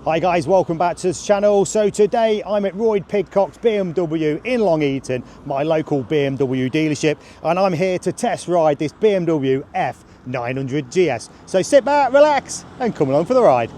Hi guys, welcome back to this channel. So today I'm at Roy Pidcock's BMW in Long Eaton, my local BMW dealership, and I'm here to test ride this BMW F900 GS. So sit back, relax, and come along for the ride.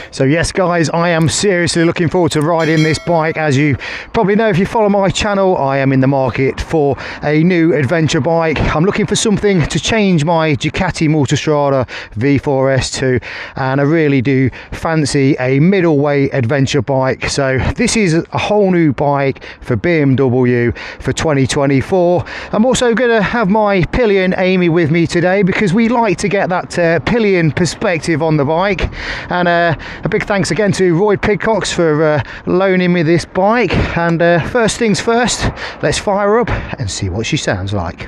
So yes guys, I am seriously looking forward to riding this bike. As you probably know if you follow my channel, I am in the market for a new adventure bike. I'm looking for something to change my Ducati Multistrada V4S2, and I really do fancy a middleweight adventure bike. So this is a whole new bike for BMW for 2024. I'm also going to have my pillion Amy with me today because we like to get that pillion perspective on the bike. And a big thanks again to Roy Pidcock's for loaning me this bike. And first things first, let's fire her up and see what she sounds like.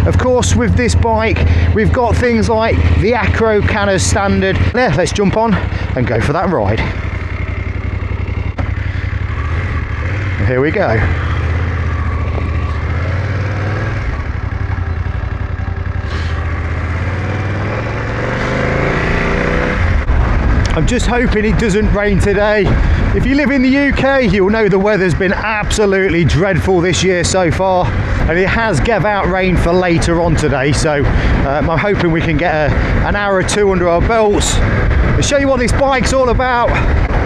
Of course, with this bike, we've got things like the Acro Canna standard. Yeah, let's jump on and go for that ride. Here we go. I'm just hoping it doesn't rain today. If you live in the UK, you'll know the weather's been absolutely dreadful this year so far, and it has gave out rain for later on today, so I'm hoping we can get an hour or two under our belts. I'll show you what this bike's all about.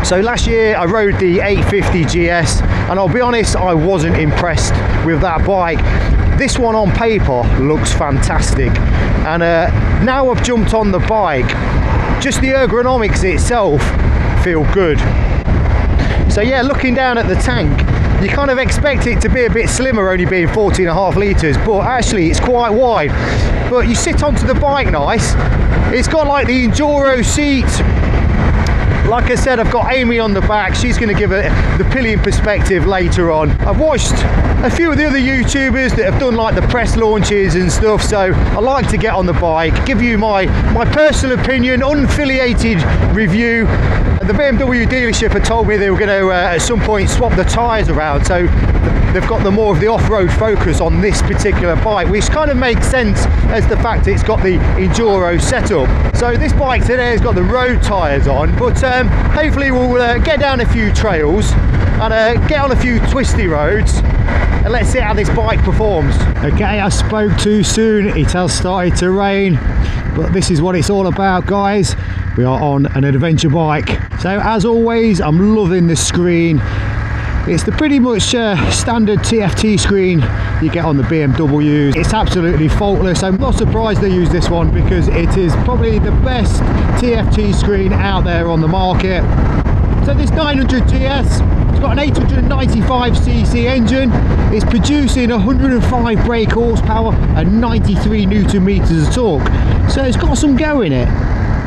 So last year I rode the 850 GS, and I'll be honest, I wasn't impressed with that bike. This one on paper looks fantastic, and now I've jumped on the bike, just the ergonomics itself feel good. So yeah, looking down at the tank, you kind of expect it to be a bit slimmer, only being 14.5 litres, but actually it's quite wide. But you sit onto the bike nice. It's got like the Enduro seat. Like I said, I've got Amy on the back. She's going to give it the pillion perspective later on. I've watched a few of the other YouTubers that have done like the press launches and stuff, so I like to get on the bike, give you my personal opinion, unaffiliated review. The BMW dealership had told me they were going to at some point swap the tyres around, so they've got the more of the off-road focus on this particular bike, which kind of makes sense as the fact it's got the Enduro setup. So this bike today has got the road tyres on, but hopefully we'll get down a few trails and get on a few twisty roads, and let's see how this bike performs. Okay, I spoke too soon. It has started to rain, but this is what it's all about, guys. We are on an adventure bike. So as always, I'm loving the screen. It's the pretty much standard TFT screen you get on the BMWs. It's absolutely faultless. I'm not surprised they use this one because it is probably the best TFT screen out there on the market. So this 900 GS, it's got an 895cc engine. It's producing 105 brake horsepower and 93 Newton meters of torque. So it's got some go in it.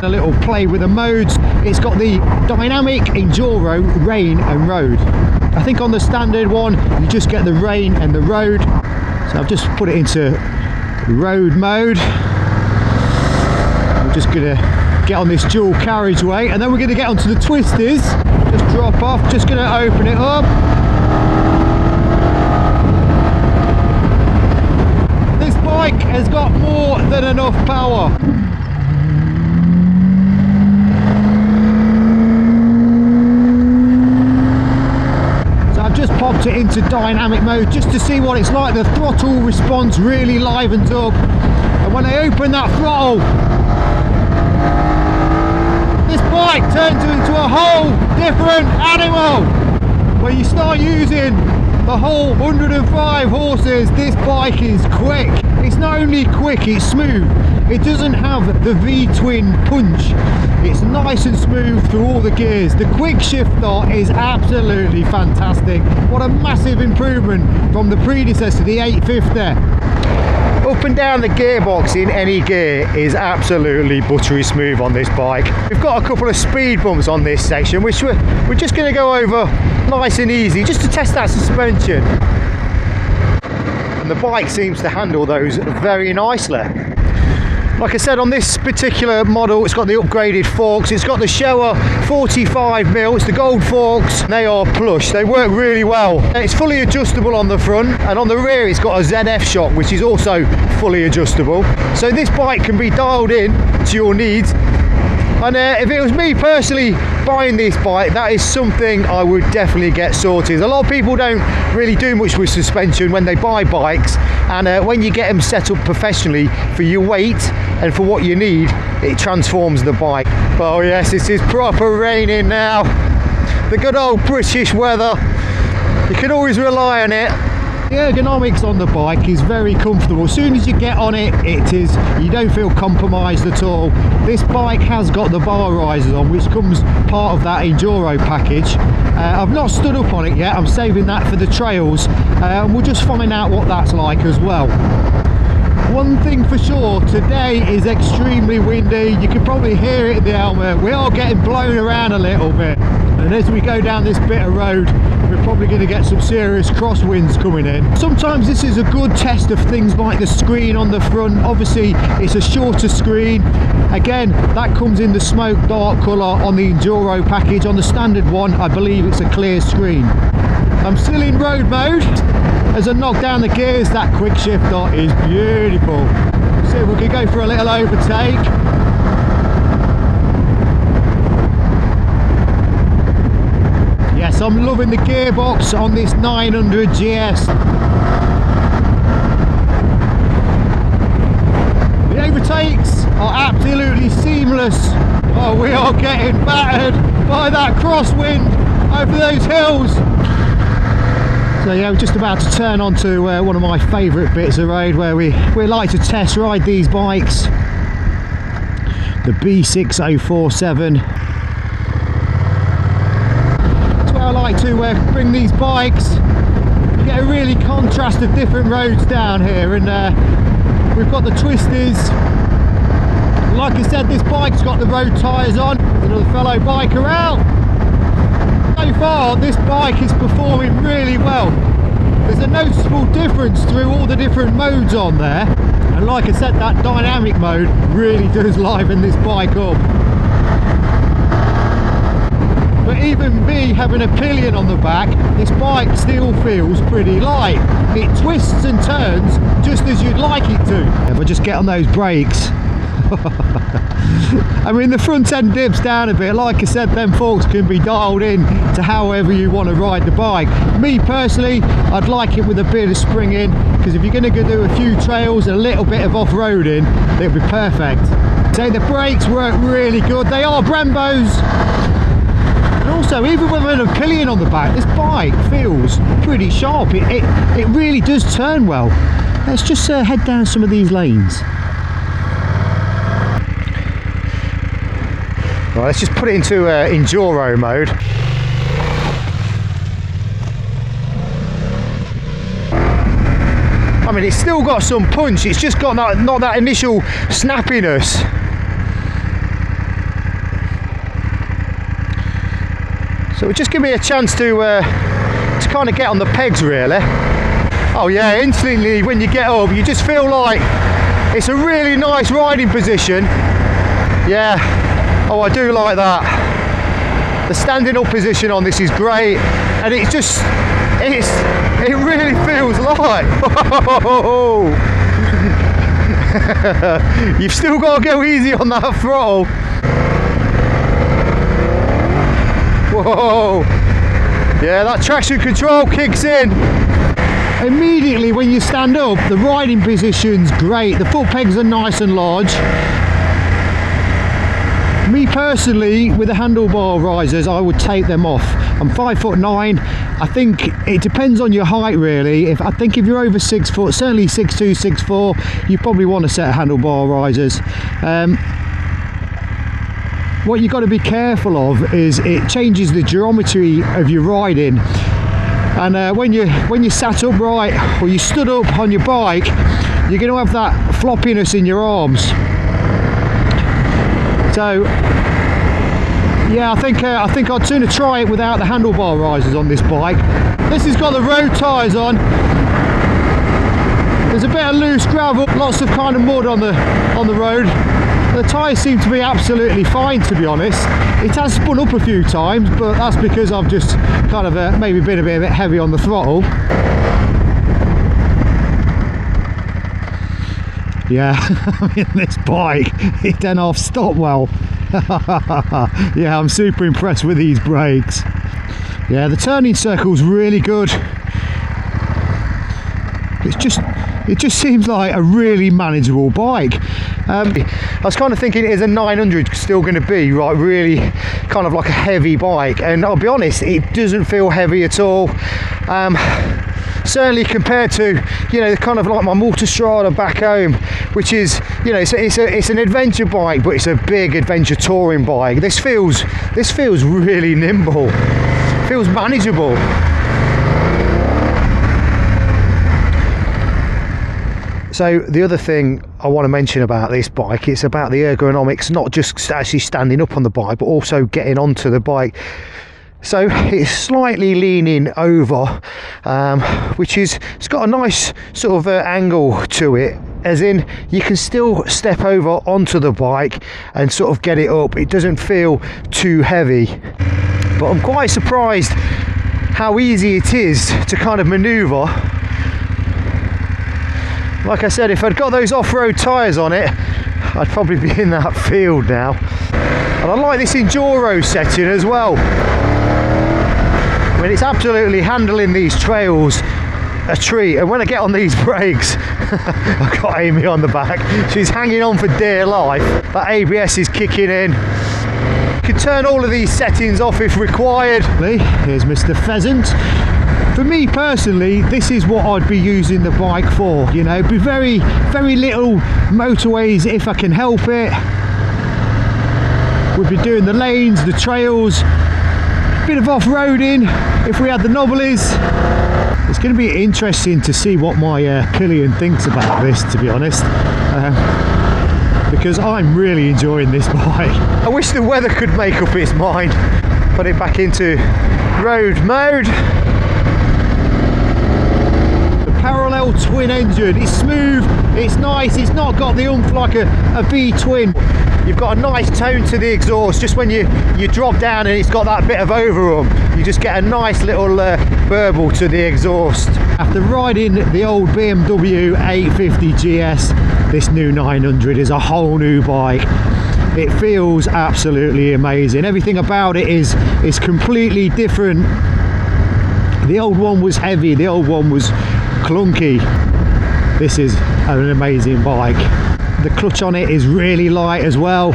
A little play with the modes. It's got the dynamic enduro, rain and road. I think on the standard one you just get the rain and the road, so I've just put it into road mode. We're just gonna get on this dual carriageway, and then we're gonna get onto the twisties. Just drop off, just gonna open it up. This bike has got more than enough power. Just popped it into dynamic mode just to see what it's like. The throttle response really livens up, and when I open that throttle, this bike turns into a whole different animal. When you start using the whole 105 horses, this bike is quick. It's not only quick, it's smooth. It doesn't have the V-twin punch. It's nice and smooth through all the gears. The quick shifter is absolutely fantastic. What a massive improvement from the predecessor, the 850. Up and down the gearbox in any gear is absolutely buttery smooth on this bike. We've got a couple of speed bumps on this section, which we're just going to go over nice and easy, just to test that suspension. And the bike seems to handle those very nicely. Like I said, on this particular model, it's got the upgraded forks. It's got the Showa 45mm. It's the gold forks. They are plush. They work really well. It's fully adjustable on the front, and on the rear it's got a ZF shock, which is also fully adjustable. So this bike can be dialed in to your needs. And if it was me personally buying this bike, that is something I would definitely get sorted. A lot of people don't really do much with suspension when they buy bikes, and when you get them set up professionally for your weight and for what you need, it transforms the bike. Oh yes, it is proper raining now. The good old British weather. You can always rely on it. The ergonomics on the bike is very comfortable. As soon as you get on it, you don't feel compromised at all. This bike has got the bar risers on, which comes part of that enduro package. I've not stood up on it yet. I'm saving that for the trails, and we'll just find out what that's like as well. One thing for sure, today is extremely windy. You can probably hear it in the helmet. We are getting blown around a little bit, and as we go down this bit of road, we're probably going to get some serious crosswinds coming in. Sometimes this is a good test of things like the screen on the front. Obviously it's a shorter screen. Again, that comes in the smoke dark colour on the enduro package. On the standard one, I believe it's a clear screen. I'm still in road mode. As I knock down the gears, that quick shifter is beautiful. See if we can go for a little overtake. Yes, I'm loving the gearbox on this 900 GS. The overtakes are absolutely seamless. Oh, we are getting battered by that crosswind over those hills. So yeah, we're just about to turn onto one of my favourite bits of road where we like to test ride these bikes. The B6047. I like to bring these bikes. You get a really contrast of different roads down here, and we've got the Twisties. Like I said, this bike's got the road tyres on. Another fellow biker out. So far this bike is performing really well. There's a noticeable difference through all the different modes on there, and like I said, that dynamic mode really does liven this bike up. But even me having a pillion on the back, this bike still feels pretty light. It twists and turns just as you'd like it to. If I just get on those brakes. I mean, the front end dips down a bit. Like I said, them forks can be dialed in to however you want to ride the bike. Me personally, I'd like it with a bit of spring in, because if you're going to go do a few trails and a little bit of off-roading, it'll be perfect. So the brakes work really good. They are Brembos. And also, even with a pillion on the back, this bike feels pretty sharp. It really does turn well. Let's just head down some of these lanes. Right, let's just put it into enduro mode. I mean, it's still got some punch. It's just got not that initial snappiness. So it just give me a chance to kind of get on the pegs, really. Oh yeah, instantly when you get up, you just feel like it's a really nice riding position. Yeah. Oh, I do like that. The standing up position on this is great, and it really feels light. You've still got to go easy on that throttle. Whoa! Yeah, that traction control kicks in. Immediately when you stand up, the riding position's great. The foot pegs are nice and large. Me personally, with the handlebar risers, I would take them off. I'm 5'9". I think it depends on your height, really. I think if you're over 6 foot, certainly 6'2", 6'4", you probably want a set of handlebar risers. What you've got to be careful of is it changes the geometry of your riding. And when you sat upright or you stood up on your bike, you're going to have that floppiness in your arms. So yeah, I think I'd sooner try it without the handlebar risers on this bike. This has got the road tyres on. There's a bit of loose gravel, lots of kind of mud on the road. The tyres seem to be absolutely fine, to be honest. It has spun up a few times, but that's because I've just kind of maybe been a bit heavy on the throttle. Yeah, I mean, this bike, it done off stop well. Yeah, I'm super impressed with these brakes. Yeah, the turning circle's really good. It just seems like a really manageable bike. I was kind of thinking, is a 900 still going to be right, really kind of like a heavy bike? And I'll be honest, it doesn't feel heavy at all. Certainly compared to, you know, kind of like my Multistrada back home, which is, you know, it's an adventure bike, but it's a big adventure touring bike. This feels really nimble. Feels manageable. So the other thing I want to mention about this bike, it's about the ergonomics, not just actually standing up on the bike, but also getting onto the bike. So it's slightly leaning over, which is, it's got a nice sort of angle to it, as in you can still step over onto the bike and sort of get it up. It doesn't feel too heavy, but I'm quite surprised how easy it is to kind of maneuver. Like I said, if I'd got those off-road tyres on it, I'd probably be in that field now. And I like this enduro setting as well. I mean, it's absolutely handling these trails a treat. And when I get on these brakes, I've got Amy on the back. She's hanging on for dear life. That ABS is kicking in. You can turn all of these settings off if required. Here's Mr. Pheasant. For me personally, this is what I'd be using the bike for. You know, be very little motorways if I can help it. We'd be doing the lanes, the trails, bit of off-roading if we had the knobblies. It's going to be interesting to see what my pillion thinks about this, to be honest, because I'm really enjoying this bike. I wish the weather could make up its mind. Put it back into road mode. Parallel twin engine, it's smooth, it's nice, it's not got the oomph like a V-twin. You've got a nice tone to the exhaust. Just when you drop down and it's got that bit of overhum, you just get a nice little burble to the exhaust. After riding the old BMW 850 GS, this new 900 is a whole new bike. It feels absolutely amazing. Everything about it is completely different. The old one was heavy, the old one was clunky. This is an amazing bike. The clutch on it is really light as well.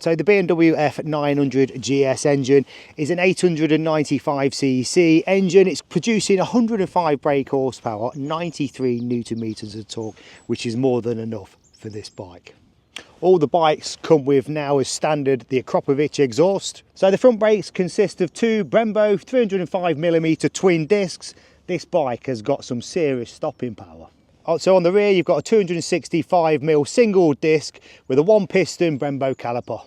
So the BMW F900 GS engine is an 895cc engine. It's producing 105 brake horsepower, 93 Newton meters of torque, which is more than enough for this bike. All the bikes come with now as standard the Akropovich exhaust. So the front brakes consist of two Brembo 305mm twin discs. This bike has got some serious stopping power. So on the rear you've got a 265mm single disc with a one piston Brembo caliper.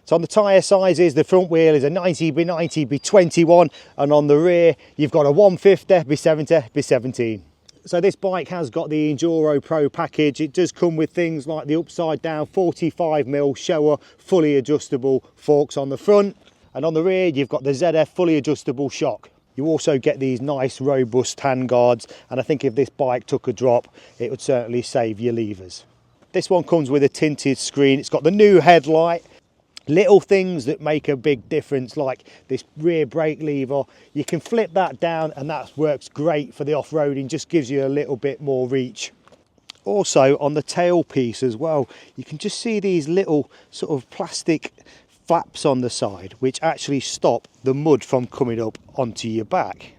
So on the tyre sizes, the front wheel is a 90x90x21, and on the rear you've got a 150x70x17. So this bike has got the Enduro Pro package. It does come with things like the upside down 45mm Showa fully adjustable forks on the front, and on the rear you've got the ZF fully adjustable shock. You also get these nice robust handguards, and I think if this bike took a drop it would certainly save your levers. This one comes with a tinted screen. It's got the new headlight. Little things that make a big difference, like this rear brake lever. You can flip that down and that works great for the off-roading, just gives you a little bit more reach. Also on the tailpiece as well, you can just see these little sort of plastic flaps on the side which actually stop the mud from coming up onto your back.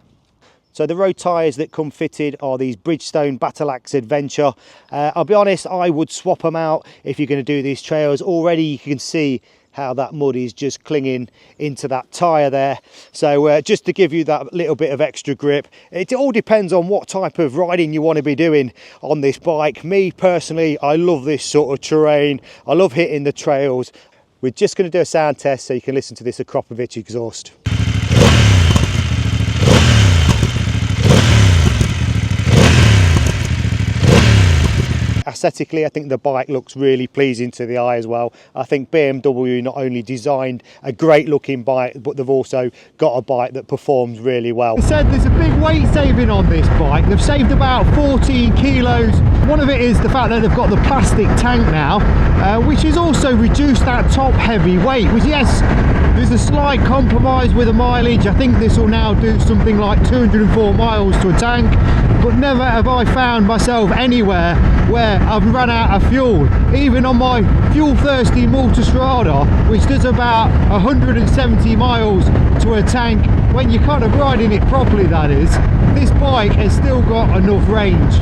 So the road tyres that come fitted are these Bridgestone Battle Axe Adventure. I'll be honest, I would swap them out if you're going to do these trails. Already you can see how that mud is just clinging into that tyre there. So just to give you that little bit of extra grip. It all depends on what type of riding you want to be doing on this bike. Me personally, I love this sort of terrain. I love hitting the trails. We're just going to do a sound test so you can listen to this Akropovich exhaust. Aesthetically, I think the bike looks really pleasing to the eye as well. I think BMW not only designed a great looking bike, but they've also got a bike that performs really well. They said there's a big weight saving on this bike. They've saved about 14 kilos. One of it is the fact that they've got the plastic tank now, which has also reduced that top heavy weight, which, yes, there's a slight compromise with the mileage. I think this will now do something like 204 miles to a tank, but never have I found myself anywhere where I've run out of fuel. Even on my fuel thirsty Multistrada, which does about 170 miles to a tank, when you're kind of riding it properly, that is, this bike has still got enough range.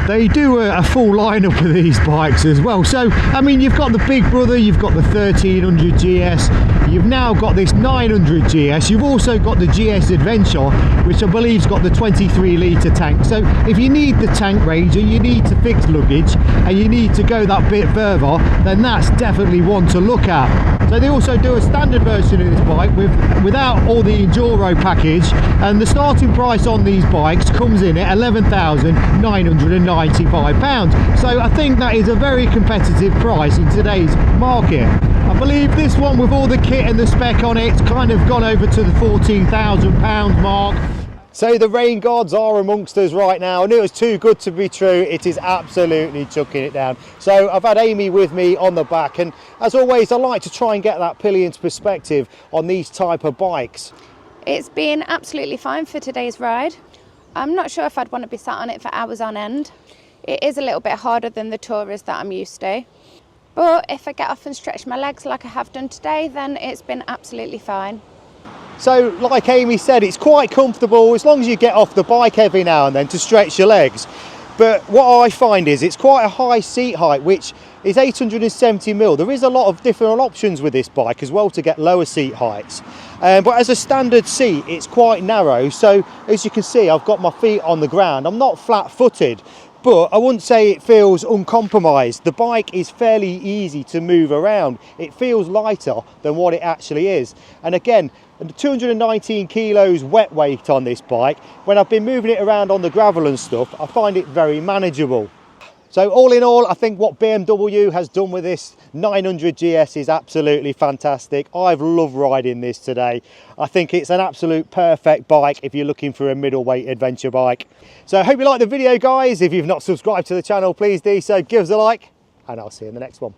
They do a full lineup of these bikes as well. So, I mean, you've got the big brother, you've got the 1300 GS, you've now got this 900 GS, you've also got the GS Adventure, which I believe's got the 23 litre tank. So if you need the tank range and you need to fix luggage and you need to go that bit further, then that's definitely one to look at. So they also do a standard version of this bike without all the Enduro package, and the starting price on these bikes comes in at £11,995. So I think that is a very competitive price in today's market. I believe this one, with all the kit and the spec on it, it's kind of gone over to the £14,000 mark. So the rain gods are amongst us right now. I knew it was too good to be true. It is absolutely chucking it down. So I've had Amy with me on the back, and as always I like to try and get that pillion's perspective on these type of bikes. It's been absolutely fine for today's ride. I'm not sure if I'd want to be sat on it for hours on end. It is a little bit harder than the Tourers that I'm used to. But if I get off and stretch my legs like I have done today, then it's been absolutely fine. So like Amy said, it's quite comfortable as long as you get off the bike every now and then to stretch your legs. But what I find is it's quite a high seat height, which is 870mm. There is a lot of different options with this bike as well to get lower seat heights. But as a standard seat, it's quite narrow. So as you can see, I've got my feet on the ground. I'm not flat-footed, but I wouldn't say it feels uncompromised. The bike is fairly easy to move around. It feels lighter than what it actually is. And again, 219 kilos wet weight on this bike. When I've been moving it around on the gravel and stuff, I find it very manageable. So all in all, I think what BMW has done with this 900 GS is absolutely fantastic. I've loved riding this today. I think it's an absolute perfect bike if you're looking for a middleweight adventure bike. So I hope you liked the video, guys. If you've not subscribed to the channel, please do so. Give us a like, and I'll see you in the next one.